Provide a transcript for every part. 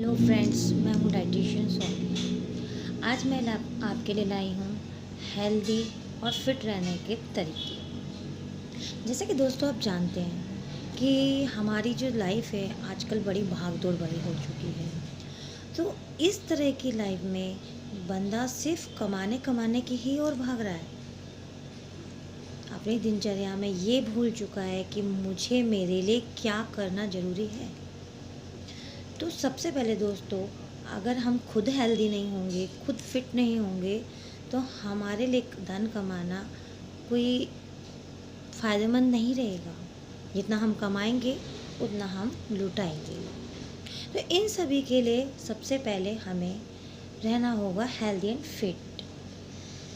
Hello friends, मैं हूँ dietitian Soni. आज मैं आपके लिए लाई हूँ हेल्दी और फिट रहने के तरीके। जैसे कि दोस्तों आप जानते हैं कि हमारी जो लाइफ है आजकल बड़ी भाग दौड़ भरी हो चुकी है। तो इस तरह की लाइफ में बंदा सिर्फ कमाने कमाने की ही ओर भाग रहा है। अपनी दिनचर्या में ये भूल चुका है कि मुझे मेरे लिए क्या करना ज़रूरी है। तो सबसे पहले दोस्तों, अगर हम खुद हेल्दी नहीं होंगे, खुद फिट नहीं होंगे, तो हमारे लिए धन कमाना कोई फ़ायदेमंद नहीं रहेगा। जितना हम कमाएंगे उतना हम लुटाएंगे। तो इन सभी के लिए सबसे पहले हमें रहना होगा हेल्दी एंड फिट।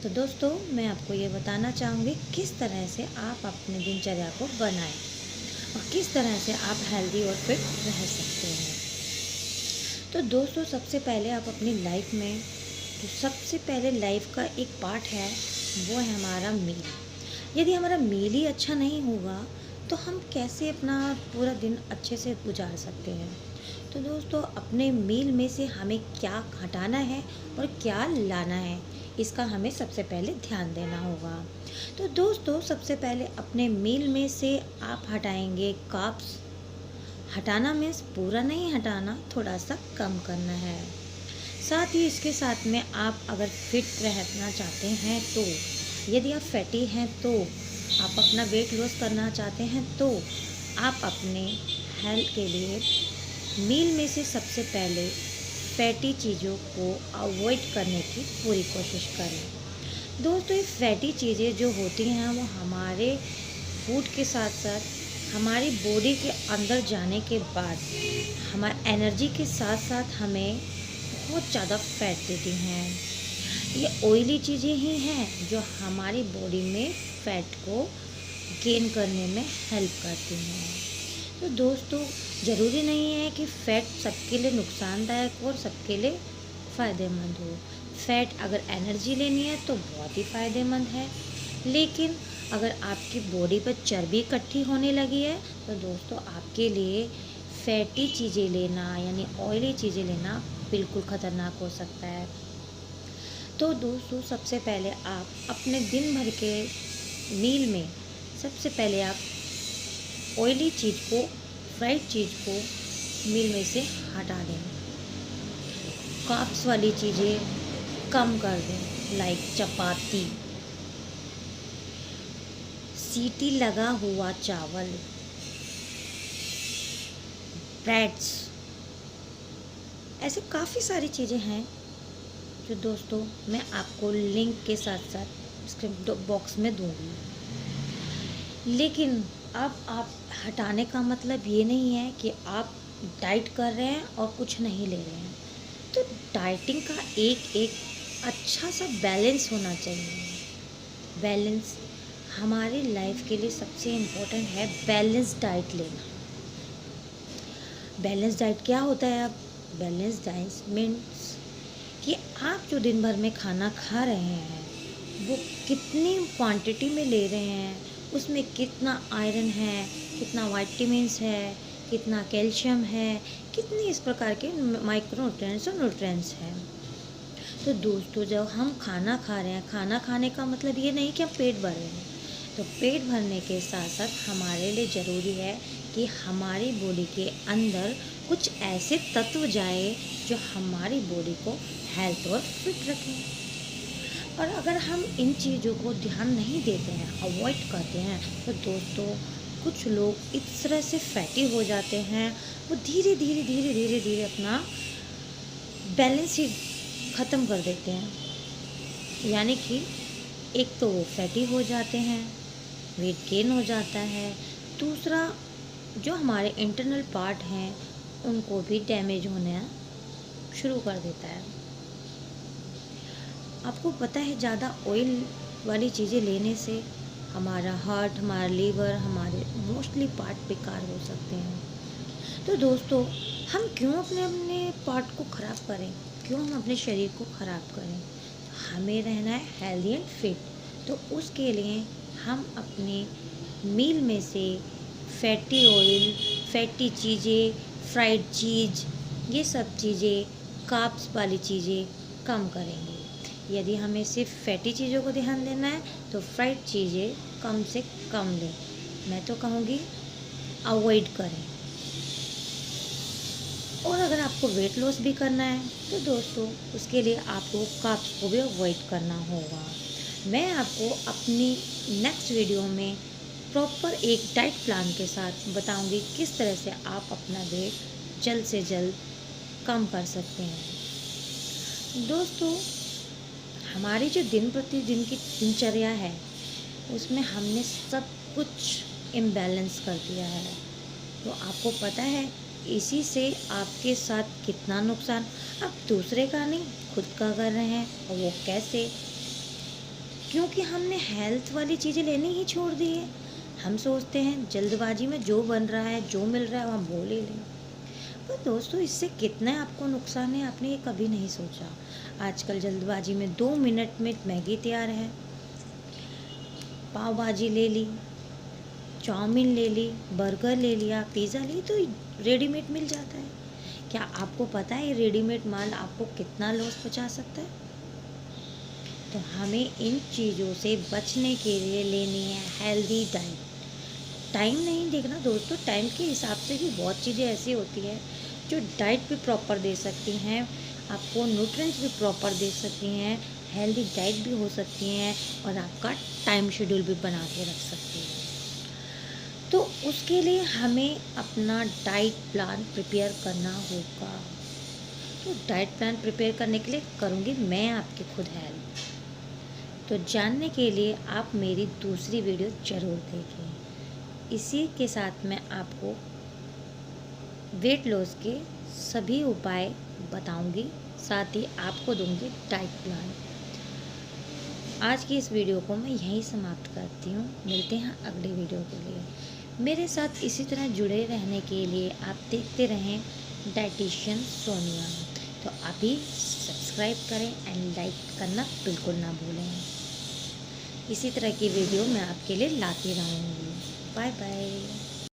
तो दोस्तों, मैं आपको ये बताना चाहूँगी किस तरह से आप अपने दिनचर्या को बनाएं और किस तरह से आप हेल्दी और फिट रह सकते हैं। तो दोस्तों, सबसे पहले आप अपनी लाइफ में जो सबसे पहले लाइफ का एक पार्ट है वो है हमारा मील। यदि हमारा मील ही अच्छा नहीं होगा तो हम कैसे अपना पूरा दिन अच्छे से गुजार सकते हैं। तो दोस्तों, अपने मील में से हमें क्या हटाना है और क्या लाना है, इसका हमें सबसे पहले ध्यान देना होगा। तो दोस्तों, सबसे पहले अपने मील में से आप हटाएंगे कार्ब्स। हटाना मीन्स पूरा नहीं हटाना, थोड़ा सा कम करना है। साथ ही इसके साथ में आप अगर फिट रहना चाहते हैं, तो यदि आप फैटी हैं, तो आप अपना वेट लॉस करना चाहते हैं, तो आप अपने हेल्थ के लिए मील में से सबसे पहले फैटी चीज़ों को अवॉइड करने की पूरी कोशिश करें। दोस्तों, ये फैटी चीज़ें जो होती हैं वो हमारे फूड के साथ साथ हमारी बॉडी के अंदर जाने के बाद हमारी एनर्जी के साथ साथ हमें बहुत ज़्यादा फैट देती हैं। ये ऑयली चीज़ें ही हैं जो हमारी बॉडी में फैट को गेन करने में हेल्प करती हैं। तो दोस्तों, ज़रूरी नहीं है कि फ़ैट सबके लिए नुकसानदायक और सबके लिए फ़ायदेमंद हो। फ़ैट अगर एनर्जी लेनी है तो बहुत ही फ़ायदेमंद है, लेकिन अगर आपकी बॉडी पर चर्बी इकट्ठी होने लगी है तो दोस्तों आपके लिए फैटी चीज़ें लेना यानी ऑयली चीज़ें लेना बिल्कुल ख़तरनाक हो सकता है। तो दोस्तों, सबसे पहले आप अपने दिन भर के मील में सबसे पहले आप ऑयली चीज़ को, फ्राइड चीज़ को मील में से हटा दें। कार्ब्स वाली चीज़ें कम कर दें, लाइक चपाती, सीटी लगा हुआ चावल, ब्रेड्स, ऐसे काफ़ी सारी चीज़ें हैं जो दोस्तों मैं आपको लिंक के साथ साथ डिस्क्रिप्शन बॉक्स में दूंगी। लेकिन अब आप हटाने का मतलब ये नहीं है कि आप डाइट कर रहे हैं और कुछ नहीं ले रहे हैं। तो डाइटिंग का एक एक अच्छा सा बैलेंस होना चाहिए। बैलेंस हमारी लाइफ के लिए सबसे इम्पोर्टेंट है। बैलेंस डाइट लेना। बैलेंस डाइट क्या होता है? अब बैलेंस डाइट मीन्स कि आप जो दिन भर में खाना खा रहे हैं वो कितनी क्वांटिटी में ले रहे हैं, उसमें कितना आयरन है, कितना विटामिन्स है, कितना कैल्शियम है, कितनी इस प्रकार के माइक्रोन्यूट्रिएंट्स और न्यूट्रिएंट्स हैं। तो दोस्तों, जब हम खाना खा रहे हैं, खाना खाने का मतलब ये नहीं कि हम पेट भर रहे हैं। तो पेट भरने के साथ साथ हमारे लिए ज़रूरी है कि हमारी बॉडी के अंदर कुछ ऐसे तत्व जाए जो हमारी बॉडी को हेल्थ और फिट रखें। और अगर हम इन चीज़ों को ध्यान नहीं देते हैं, अवॉइड करते हैं, तो दोस्तों कुछ लोग इस तरह से फैटी हो जाते हैं, वो धीरे धीरे धीरे धीरे धीरे अपना बैलेंस ही ख़त्म कर देते हैं। यानी कि एक तो वो फैटी हो जाते हैं, वेट गेन हो जाता है, दूसरा जो हमारे इंटरनल पार्ट हैं उनको भी डैमेज होना शुरू कर देता है। आपको पता है, ज़्यादा ऑयल वाली चीज़ें लेने से हमारा हार्ट, हमारा लीवर, हमारे मोस्टली पार्ट बेकार हो सकते हैं। तो दोस्तों, हम क्यों अपने अपने पार्ट को ख़राब करें, क्यों हम अपने शरीर को ख़राब करें? हमें रहना है हेल्दी एंड फिट। तो उसके लिए हम अपने मील में से फैटी ऑयल, फैटी चीज़ें, फ्राइड चीज़, ये सब चीज़ें कार्ब्स वाली चीज़ें कम करेंगी। यदि हमें सिर्फ फैटी चीज़ों को ध्यान देना है तो फ्राइड चीज़ें कम से कम लें। मैं तो कहूँगी अवॉइड करें। और अगर आपको वेट लॉस भी करना है तो दोस्तों उसके लिए आपको कार्ब्स को भी अवॉइड करना होगा। मैं आपको अपनी नेक्स्ट वीडियो में प्रॉपर एक डाइट प्लान के साथ बताऊंगी किस तरह से आप अपना वेट जल्द से जल्द कम कर सकते हैं। दोस्तों हमारी जो दिन प्रतिदिन की दिनचर्या है उसमें हमने सब कुछ इम्बैलेंस कर दिया है। तो आपको पता है इसी से आपके साथ कितना नुकसान आप दूसरे का नहीं खुद का कर रहे हैं। और वो कैसे? क्योंकि हमने हेल्थ वाली चीज़ें लेनी ही छोड़ दी है। हम सोचते हैं जल्दबाजी में जो बन रहा है जो मिल रहा है हम वो ले लें। पर दोस्तों इससे कितना आपको नुकसान है आपने ये कभी नहीं सोचा। आजकल जल्दबाजी में 2 मिनट में मैगी तैयार है, पाव भाजी ले ली, चाउमीन ले ली, बर्गर ले लिया, पिज़्ज़ा ले तो रेडीमेड मिल जाता है। क्या आपको पता है ये रेडीमेड माल आपको कितना लॉस पहुंचा सकता है? तो हमें इन चीज़ों से बचने के लिए लेनी है हेल्दी डाइट। टाइम नहीं देखना दोस्तों, टाइम के हिसाब से भी बहुत चीज़ें ऐसी होती है जो डाइट भी प्रॉपर दे सकती हैं, आपको न्यूट्रिएंट्स भी प्रॉपर दे सकती हैं, हेल्दी डाइट भी हो सकती हैं और आपका टाइम शेड्यूल भी बना के रख सकती है। तो उसके लिए हमें अपना डाइट प्लान प्रिपेयर करना होगा। तो डाइट प्लान प्रिपेयर करने के लिए करूँगी मैं आपकी खुद हेल्प। तो जानने के लिए आप मेरी दूसरी वीडियो ज़रूर देखें। इसी के साथ मैं आपको वेट लॉस के सभी उपाय बताऊंगी, साथ ही आपको दूंगी डाइट प्लान। आज की इस वीडियो को मैं यहीं समाप्त करती हूँ। मिलते हैं अगले वीडियो के लिए। मेरे साथ इसी तरह जुड़े रहने के लिए आप देखते रहें डाइटिशियन सोनिया। तो अभी सब्सक्राइब करें एंड लाइक करना बिल्कुल ना भूलें। इसी तरह की वीडियो मैं आपके लिए लाती रहूँगी। Bye bye.